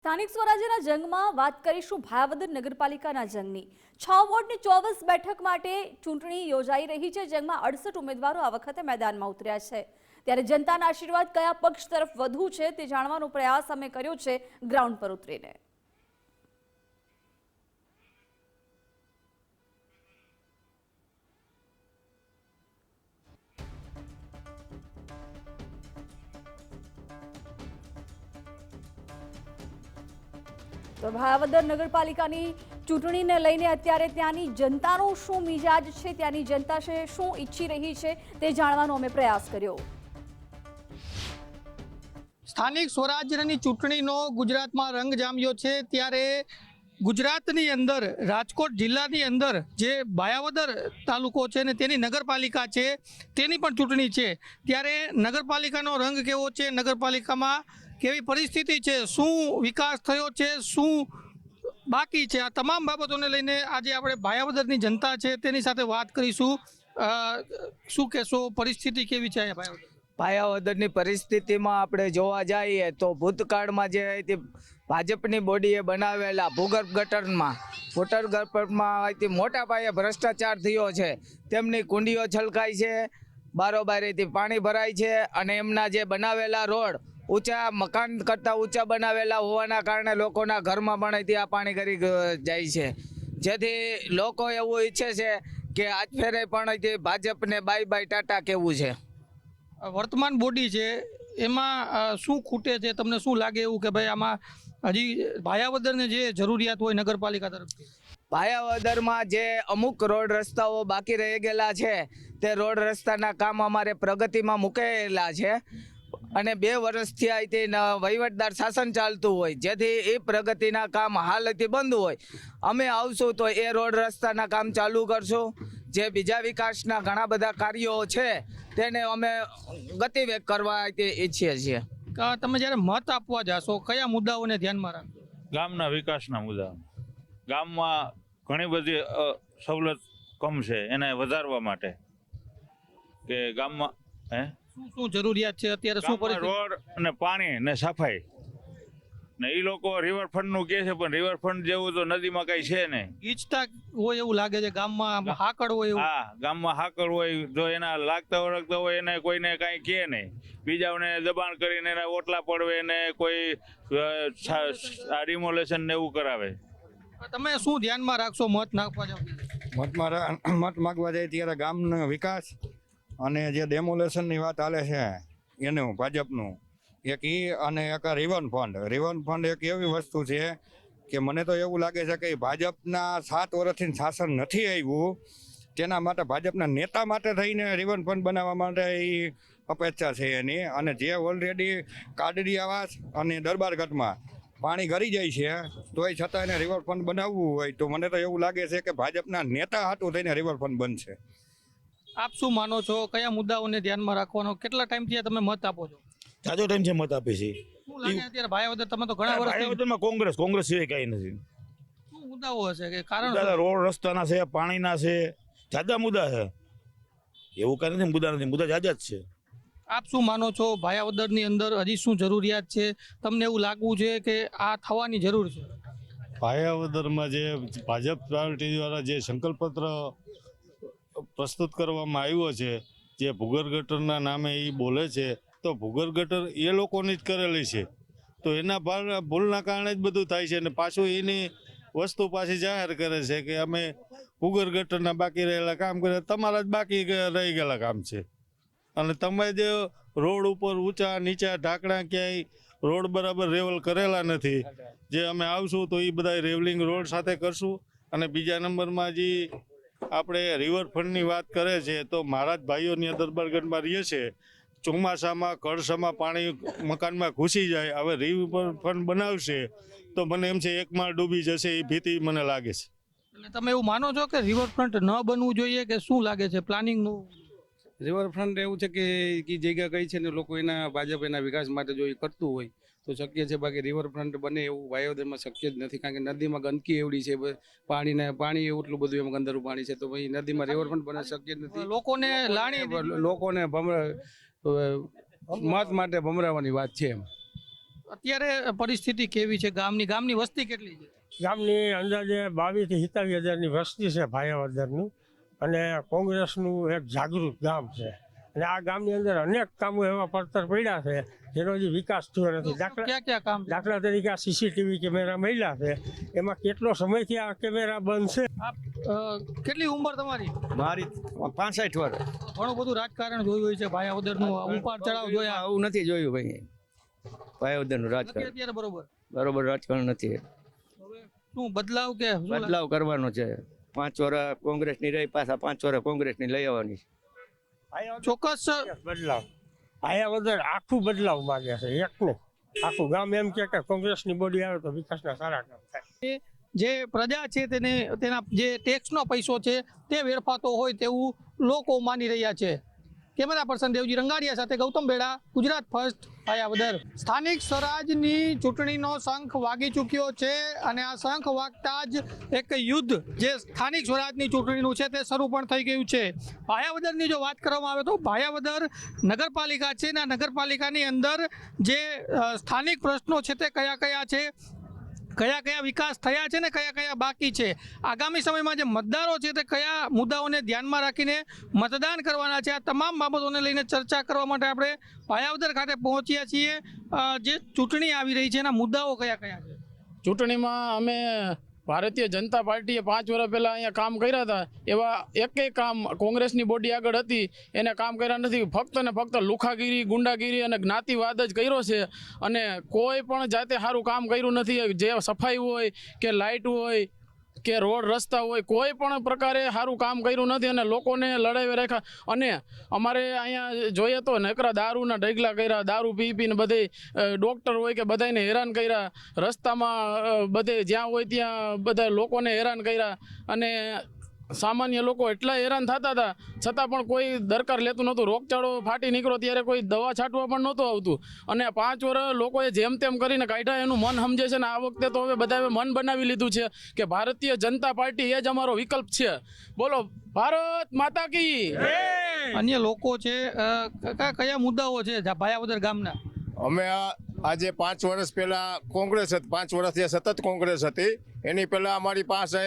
સ્થાનિક સ્વરાજ્યના જંગમાં વાત કરીશું ભાયાવદર નગરપાલિકાના જંગની 6 વોર્ડની 24 બેઠક માટે ચૂંટણી યોજાઈ રહી છે, જેમાં 68 ઉમેદવારો આ વખતે મેદાનમાં ઉતર્યા છે। ત્યારે જનતાના આશીર્વાદ કયા પક્ષ તરફ વધુ છે તે જાણવાનો પ્રયાસ અમે કર્યો છે ગ્રાઉન્ડ પર ઉતરીને। તો ભાયાવદર નગરપાલિકાની ચૂંટણીને લઈને અત્યારે ત્યાંની જનતાનો શું મિજાજ છે, ત્યાંની જનતા છે શું ઈચ્છી રહી છે તે જાણવાનો અમે પ્રયાસ કર્યો। સ્થાનિક સ્વરાજ્યની ચૂંટણીનો ગુજરાતમાં રંગ જામ્યો છે, ત્યારે ગુજરાતની અંદર રાજકોટ જિલ્લાની અંદર જે ભાયાવદર તાલુકો છે ને તેની નગરપાલિકા છે તેની પણ ચૂંટણી છે। ત્યારે નગરપાલિકાનો રંગ કેવો છે, નગરપાલિકામાં કેવી પરિસ્થિતિ છે, શું વિકાસ થયો છે, શું બાકી છે, આ તમામ બાબતોને લઈને આજે આપણે ભાયાવદરની જનતા છે તેની સાથે વાત કરીશું। શું કહેશો, પરિસ્થિતિ કેવી છે ભાયાવદરની પરિસ્થિતિમાં આપણે જોવા જઈએ તો ભૂતકાળમાં જે ભાજપની બોડીએ બનાવેલા ભૂગર્ભ ગટરમાં મોટા પાયે ભ્રષ્ટાચાર થયો છે। તેમની કુંડીઓ છલકાઈ છે, બારોબારીથી પાણી ભરાય છે અને એમના જે બનાવેલા રોડ ઊંચા મકાન કરતાં ઊંચા બનાવેલા હોવાના કારણે લોકોના ઘરમાં પણ આ પાણી કરી જાય છે, જેથી લોકો એવું ઈચ્છે છે કે આજ ફેરે પણ ભાજપને બાય બાય ટાટા કહેવું છે। વર્તમાન બોડી છે એમાં શું ખૂટે છે, તમને શું લાગે એવું કે ભાઈ આમાં હજી ભાયાવદરને જે જરૂરિયાત હોય નગરપાલિકા તરફથી? ભાયાવદરમાં જે અમુક રોડ રસ્તાઓ બાકી રહી ગયેલા છે તે રોડ રસ્તાના કામ અમારે પ્રગતિમાં મૂકેલા છે અને 2 વર્ષથી અહીંથી વહીવટદાર શાસન ચાલતું હોય, જેથી એ પ્રગતિના કામ હાલથી બંધ હોય। અમે આવશું તો એ રોડ રસ્તાના કામ ચાલુ કરશું। જે બીજા વિકાસના ઘણા બધા કાર્યો છે તેને અમે ગતિવેગ કરવા ઈચ્છીએ છીએ। તમે જ્યારે મત આપવા જાશો કયા મુદ્દાઓને ધ્યાનમાં રાખશો? ગામના વિકાસના મુદ્દા, ગામમાં ઘણી બધી સવલત કમ છે એને વધારવા માટે કે ગામમાં શું જરૂરિયાત છે અત્યારે, શું રોડ અને પાણી ને સફાઈ ને એ લોકો રિવરફ્રન્ટનું કહે છે પણ રિવરફ્રન્ટ જેવું તો નદીમાં કઈ છે નહીં। ઈચ્છતા હોય એવું લાગે છે, ગામમાં હાકડ હોય એવું? હા, ગામમાં હાકડ હોય, જો એના લાગતા ઓળખતા હોય એને કોઈને કાંઈ કહે નહીં, બીજાઓને દબાણ કરીને એના ઓટલા પડવે ને કોઈ રિમોલેશન ને એવું કરાવે। તમે શું ધ્યાનમાં રાખશો મત નાખવા જાવ? મત માગવા જાય ત્યારે ગામનો વિકાસ અને જે ડેમોલેશનની વાત ચાલે છે એનું ભાજપનું એક અને એક રિવરફ્રન્ટ એક એવી વસ્તુ છે કે મને તો એવું લાગે છે કે ભાજપના 7 વર્ષથી શાસન નથી આવ્યું, તેના માટે ભાજપના નેતા માટે થઈને રિવરફ્રન્ટ બનાવવા માટે એ અપેક્ષા છે એની। અને જે ઓલરેડી કાડડી આવાસ અને દરબારગઢમાં પાણી ગરી જાય છે તોય છતાં એને રિવરફ્રન્ટ બનાવવું હોય તો મને તો એવું લાગે છે કે ભાજપના નેતા હાટું થઈને રિવરફ્રન્ટ બનશે। આપ શું માનો છો, કયા મુદ્દાઓને ધ્યાનમાં રાખવાનો, કેટલા ટાઈમથી તમે મત આપો છો? જાજો ટાઈમ છે મત આપે છે। શું લાગે અત્યારે ભાયાવદર, તમે તો ઘણા વર્ષ ભાયાવદરમાં કોંગ્રેસ સિવાય કઈ નથી। શું મુદ્દાઓ હશે કે કારણ રોડ રસ્તાના છે, પાણીના છે, જાજા મુદ્દા છે, એવું કઈ નથી મુદ્દા જાજા જ છે। આપ શું માનો છો, ભાયાવદરની અંદર હજી શું જરૂરિયાત છે, તમને એવું લાગવું છે કે આ થવાની જરૂર છે? ભાયાવદરમાં જે ભાજપ પાર્ટી દ્વારા જે સંકલ્પપત્ર પ્રસ્તુત કરવામાં આવ્યો છે, જે ભૂગર્ભ ગટરના નામે એ બોલે છે, તો ભૂગર્ભ ગટર એ લોકોની જ કરેલી છે, તો એના ભૂલના કારણે જ બધું થાય છે। અને પાછું એની વસ્તુ પાછી જાહેર કરે છે કે અમે ભૂગર્ભ ગટરના બાકી રહેલા કામ કરે, તમારા જ બાકી રહી ગયેલા કામ છે। અને તમે જે રોડ ઉપર ઊંચા નીચા ઢાંકણા ક્યાંય રોડ બરાબર રેવલ કરેલા નથી, જે અમે આવશું તો એ બધા રેવલિંગ રોડ સાથે કરશું। અને બીજા નંબરમાં જે આપણે રિવરફ્રન્ટની વાત કરે છે તો મારા જ ભાઈઓની દરબારગઢમાં રહે છે, ચોમાસામાં કળસામાં પાણી મકાનમાં ઘૂસી જાય, હવે રિવરફ્રન્ટ બનાવશે તો મને એમ છે 1 માળ ડૂબી જશે એ ભીતિ મને લાગે છે। એટલે તમે એવું માનો છો કે રિવરફ્રન્ટ ન બનવું જોઈએ કે શું લાગે છે પ્લાનિંગનું? રિવરફ્રન્ટ એવું છે કે જગ્યા કઈ છે ને લોકો એના ભાજપ એના વિકાસ માટે જો એ કરતું હોય તો શક્ય છે, બાકી રિવરફ્રન્ટ બને એવું ભાયાવદરમાં શક્ય જ નથી, કારણ કે નદીમાં ગંદકી એવડી છે, પાણી એટલું બધું એમાં ગંદરું પાણી છે, તો ભાઈ નદીમાં રિવરફ્રન્ટ બને શક્ય જ નથી। લોકોને મત માટે ભમરાવાની વાત છે એમ। અત્યારે પરિસ્થિતિ કેવી છે ગામની વસ્તી કેટલી છે? ગામની અંદાજે 22 થી 27,000ની વસ્તી છે ભાયાવદરની, અને કોંગ્રેસનું એક જાગૃત ગામ છે. અને આ ગામની અંદર અનેક કામો એવા પડતર પડ્યા છે જેનો હજી વિકાસ થયો નથી. ક્યાં કામ? દાખલા તરીકે આ સીસીટીવી કેમેરા મળ્યા છે, એમાં કેટલો સમયથી આ કેમેરા બંધ છે. કેટલી ઉંમર તમારી? મારી 65 વર્ષ. ઘણું બધું રાજકારણ જોયું હોય છે, ભાયાવદરનું ઉપાડ ચડાવ જોયા. આવું નથી જોયું ભાઈ. ભાયાવદરનું નથી રાજકારણ અત્યારે બરોબર રાજકારણ નથી. હવે શું બદલાવ કે શું લાગે? બદલાવ કરવાનો છે. 5 વર્ષ કોંગ્રેસની રહી, પાછા 5 વર્ષ કોંગ્રેસની લઈ આવવાની. ચોક્કસ બદલાવ ભાયાવદર આખું બદલાવ માંગે છે, એક ને આખું ગામ એમ કે કોંગ્રેસની બોડી આવે તો વિકાસના સારા કામ થાય. જે પ્રજા છે તેના જે ટેક્સનો પૈસો છે તે વેડફાતો હોય તેવું લોકો માની રહ્યા છે. કેમેરા પર્સન દેવજી રંગાડિયા સાથે ગૌતમ બેડા, ગુજરાત ફર્સ્ટ, ભાયાવદર. સ્થાનિક સ્વરાજની ચૂંટણીનો શંખ વાગી ચૂક્યો છે અને આ શંખ વાગતા જ એક યુદ્ધ જે સ્થાનિક સ્વરાજની ચૂંટણીનું છે તે શરૂ પણ થઈ ગયું છે. ભાયાવદરની જો વાત કરવામાં આવે તો ભાયાવદર નગરપાલિકા છે ને આ નગરપાલિકાની અંદર જે સ્થાનિક પ્રશ્નો છે તે કયા કયા છે, કયા કયા વિકાસ થયા છે ને કયા કયા બાકી છે, આગામી સમયમાં જે મતદારો છે તે કયા મુદ્દાઓને ધ્યાનમાં રાખીને મતદાન કરવાના છે, આ તમામ બાબતોને લઈને ચર્ચા કરવા માટે આપણે ભાયાવદર ખાતે પહોંચ્યા છીએ. જે ચૂંટણી આવી રહી છે એના મુદ્દાઓ કયા કયા છે? ચૂંટણીમાં અમે ભારતીય જનતા પાર્ટીએ 5 વર્ષ પહેલાં અહીંયા કામ કર્યા હતા, એવા એકેય કામ કોંગ્રેસની બોડી આગળ હતી એને કામ કર્યા નથી. ફક્ત ને ફક્ત લુખાગીરી, ગુંડાગીરી અને જ્ઞાતિવાદ જ કર્યો છે, અને કોઈ પણ જાતે સારું કામ કર્યું નથી. જે સફાઈ હોય કે લાઇટ હોય કે રોડ રસ્તા હોય, કોઈ પણ પ્રકારે સારું કામ કર્યું નથી અને લોકોને લડાવી રાખ્યા. અને અમારે અહીંયા જોઈએ તો નકરા દારૂના ઢગલા કર્યા, દારૂ પી પીને બધે ડૉક્ટર હોય કે બધાને હેરાન કર્યા, રસ્તામાં બધે જ્યાં હોય ત્યાં બધા લોકોને હેરાન કર્યા. અને સામાન્ય લોકો એટલા હેરાન થતા હતા છતાં પણ કોઈ દરકાર લેતું નહોતું. રોગચાળો ફાટી નીકળ્યો ત્યારે કોઈ દવા છાંટવા પણ નહોતું આવતું. અને 5 વર્ષ લોકોએ જેમ તેમ કરીને કાઢ્યા, એનું મન સમજે છે ને આ વખતે તો હવે બધાએ મન બનાવી લીધું છે કે ભારતીય જનતા પાર્ટી એ જ અમારો વિકલ્પ છે. બોલો ભારત માતા કી. અન્ય લોકો છે કયા મુદ્દાઓ છે ભાયાવદર ગામના? અમે આજે 5 વર્ષ પહેલા કોંગ્રેસ હતી, 5 વર્ષથી સતત કોંગ્રેસ હતી. એની પહેલા અમારી પાસે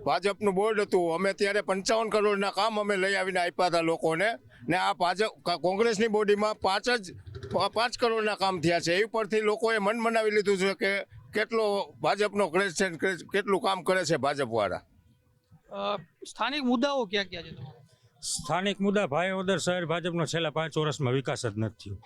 ભાજપનું બોર્ડ હતું. અમે ત્યારે 55 કરોડના કામ અમે લઈ આવીને આપ્યા હતા લોકોને, ને આ ભાજપ કોંગ્રેસની બોડીમાં 5 કરોડના કામ થયા છે. એ પરથી લોકોએ મન બનાવી લીધું છે કે કેટલો ભાજપનો ક્રેઝ છે, કેટલું કામ કરે છે ભાજપવાળા. સ્થાનિક મુદ્દાઓ ક્યાં ક્યાં છે તમારા? સ્થાનિક મુદ્દા ભાયાવદર શહેર ભાજપનો છેલ્લા 5 વર્ષમાં વિકાસ જ નથી થયો.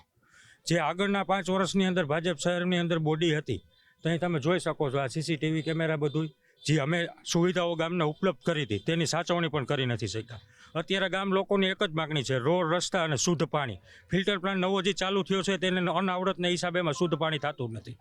જે આગળના 5 વર્ષની અંદર ભાજપ શહેરની અંદર બોડી હતી ત્યાં તમે જોઈ શકો છો. આ સીસીટીવી કેમેરા બધું જે અમે સુવિધાઓ ગામને ઉપલબ્ધ કરી હતી તેની સાચવણી પણ કરી નથી શક્યા. અત્યારે ગામ લોકોની એક જ માગણી છે, રોડ રસ્તા અને શુદ્ધ પાણી. ફિલ્ટર પ્લાન્ટ નવો જે ચાલુ થયો છે તેને અનાવડતના હિસાબે એમાં શુદ્ધ પાણી થતું નથી.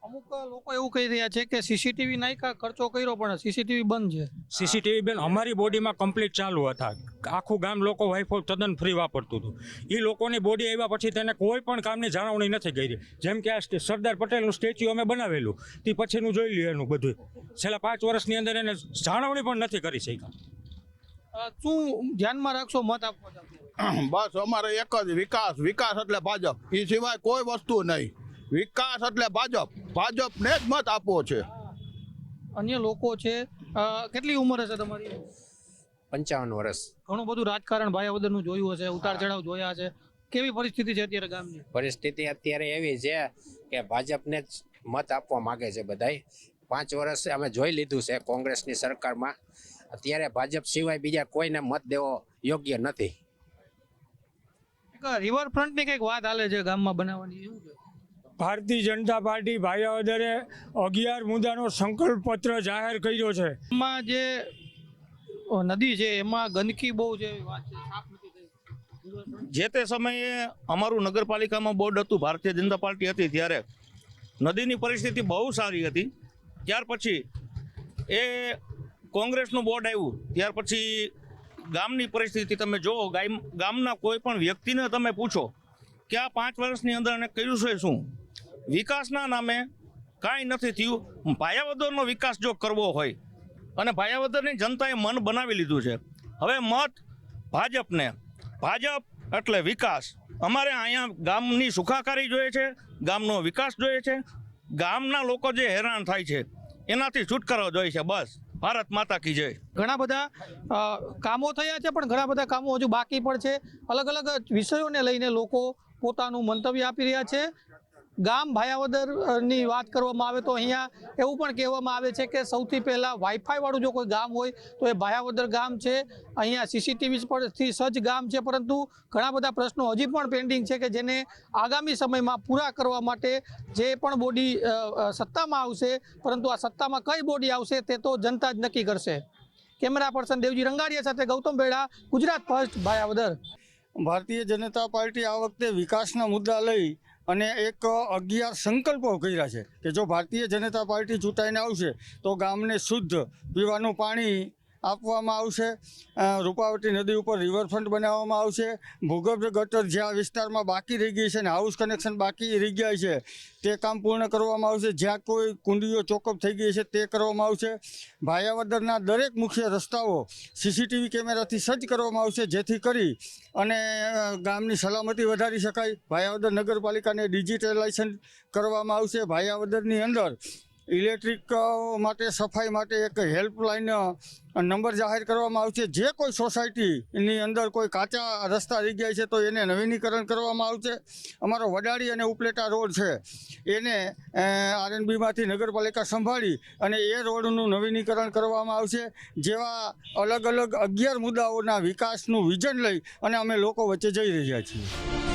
અમુક લોકો એવું કહી રહ્યા છે કે સીસીટીવી નાખ્યા, ખર્ચો કર્યો પણ સીસીટીવી બંધ છે. સીસીટીવી બેન અમારી બોડીમાં કમ્પ્લીટ ચાલુ હતા. આખું ગામ લોકો વાઇફાઈ તદ્દન ફ્રી વાપરતું હતું. એ લોકોની બોડી આવ્યા પછી તેને કોઈ પણ કામની જાળવણી નથી કરી. જેમ કે આ સરદાર પટેલનું સ્ટેચ્યુ અમે બનાવેલું, તે પછીનું જોઈ લ્યો એનું બધું. છેલ્લા 5 વર્ષની અંદર એને જાળવણી પણ નથી કરી શક્યા. શું ધ્યાનમાં રાખશો મત આપવા જાવ? બસ અમારે એક જ વિકાસ એટલે ભાજપ, એ સિવાય કોઈ વસ્તુ નહીં. વિકાસ એટલે ભાજપને જ મત આપવો છે. અન્ય લોકો છે કેટલી ઉંમર હશે તમારી? 55 વર્ષ. ઘણું બધું રાજકારણ ભાયાવદરનું જોયું હશે, ઉતાર ચઢાવ જોયા છે. કેવી પરિસ્થિતિ છે અત્યારે ગામની? પરિસ્થિતિ અત્યારે એવી છે કે ભાજપને જ મત આપવા માંગે છે બધાય. 5 વર્ષ અમે જોઈ લીધું છે કોંગ્રેસની સરકારમાં. અત્યારે ભાજપ સિવાય બીજા કોઈને મત દેવો યોગ્ય નથી. રિવરફ્રન્ટની કંઈક વાત હાલે છે ગામમાં બનાવવાની, એવું છે? ભારતીય જનતા પાર્ટી ભાયાવદરે 11 મુદ્દાનો સંકલ્પ પત્ર જાહેર કર્યો છે. એમાં જે નદી છે એમાં ગંદકી બહુ છે, વાત છે, સાફ નથી થઈ. જે તે સમયે અમારું નગરપાલિકામાં બોર્ડ હતું, ભારતીય જનતા પાર્ટી હતી, ત્યારે નદીની પરિસ્થિતિ બહુ સારી હતી. ત્યાર પછી એ કોંગ્રેસનું બોર્ડ આવ્યું ત્યાર પછી ગામની પરિસ્થિતિ તમે જુઓ. ગામના કોઈ પણ વ્યક્તિને તમે પૂછો કે આ 5 વર્ષની અંદર એને કર્યું છે શું, વિકાસના નામે કાંઈ નથી થયું. ભાયાવદરનો વિકાસ જો કરવો હોય અને ભાયાવદરની જનતાએ મન બનાવી લીધું છે, હવે મત ભાજપને. ભાજપ એટલે વિકાસ, અમારે અહીંયા ગામની સુખાકારી જોઈએ છે, ગામનો વિકાસ જોઈએ છે, ગામના લોકો જે હેરાન થાય છે એનાથી છુટકારો જોઈએ છે. બસ ભારત માતા કી જય. ઘણા બધા કામો થયા છે પણ ઘણા બધા કામો હજુ બાકી પણ છે. અલગ અલગ વિષયોને લઈને લોકો પોતાનું મંતવ્ય આપી રહ્યા છે. ગામ ભાયાવદરની વાત કરવામાં આવે તો અહીંયા એવું પણ કહેવામાં આવે છે કે સૌથી પહેલાં વાઈફાઈ વાળું જો કોઈ ગામ હોય તો એ ભાયાવદર ગામ છે. અહીંયા સીસીટીવી પરથી સજ્જ ગામ છે, પરંતુ ઘણા બધા પ્રશ્નો હજી પણ પેન્ડિંગ છે કે જેને આગામી સમયમાં પૂરા કરવા માટે જે પણ બોડી સત્તામાં આવશે, પરંતુ આ સત્તામાં કઈ બોડી આવશે તે તો જનતા જ નક્કી કરશે. કેમેરા પર્સન દેવજી રંગાડિયા સાથે ગૌતમ બેડા, ગુજરાત ફર્સ્ટ, ભાયાવદર. ભારતીય જનતા પાર્ટી આ વખતે વિકાસના મુદ્દા લઈ અને એક 11 સંકલ્પો કર્યા છે કે જો ભારતીય જનતા પાર્ટી ચૂંટાઈને આવશે તો ગામને શુદ્ધ પીવાનું પાણી આપવામાં આવશે, રૂપાવટી નદી ઉપર રિવરફ્રન્ટ બનાવવામાં આવશે, ભૂગર્ભ ગટર જ્યાં વિસ્તારમાં બાકી રહી ગઈ છે અને હાઉસ કનેક્શન બાકી રહી ગયા છે તે કામ પૂર્ણ કરવામાં આવશે, જ્યાં કોઈ કુંડીઓ ચોકઅપ થઈ ગઈ છે તે કરવામાં આવશે. ભાયાવદરના દરેક મુખ્ય રસ્તાઓ સીસીટીવી કેમેરાથી સજ્જ કરવામાં આવશે, જેથી કરી અને ગામની સલામતી વધારી શકાય. ભાયાવદર નગરપાલિકાને ડિજિટલાઇઝેશન કરવામાં આવશે. ભાયાવદરની અંદર ઇલેક્ટ્રિક માટે, સફાઈ માટે એક હેલ્પલાઇન નંબર જાહેર કરવામાં આવશે. જે કોઈ સોસાયટીની અંદર કોઈ કાચા રસ્તા રહી ગયા છે તો એને નવીનીકરણ કરવામાં આવશે. અમારો વડાળી અને ઉપલેટા રોડ છે એને આરએનબીમાંથી નગરપાલિકા સંભાળી અને એ રોડનું નવીનીકરણ કરવામાં આવશે. જેવા અલગ અલગ 11 મુદ્દાઓના વિકાસનું વિઝન લઈ અને અમે લોકો વચ્ચે જઈ રહ્યા છીએ.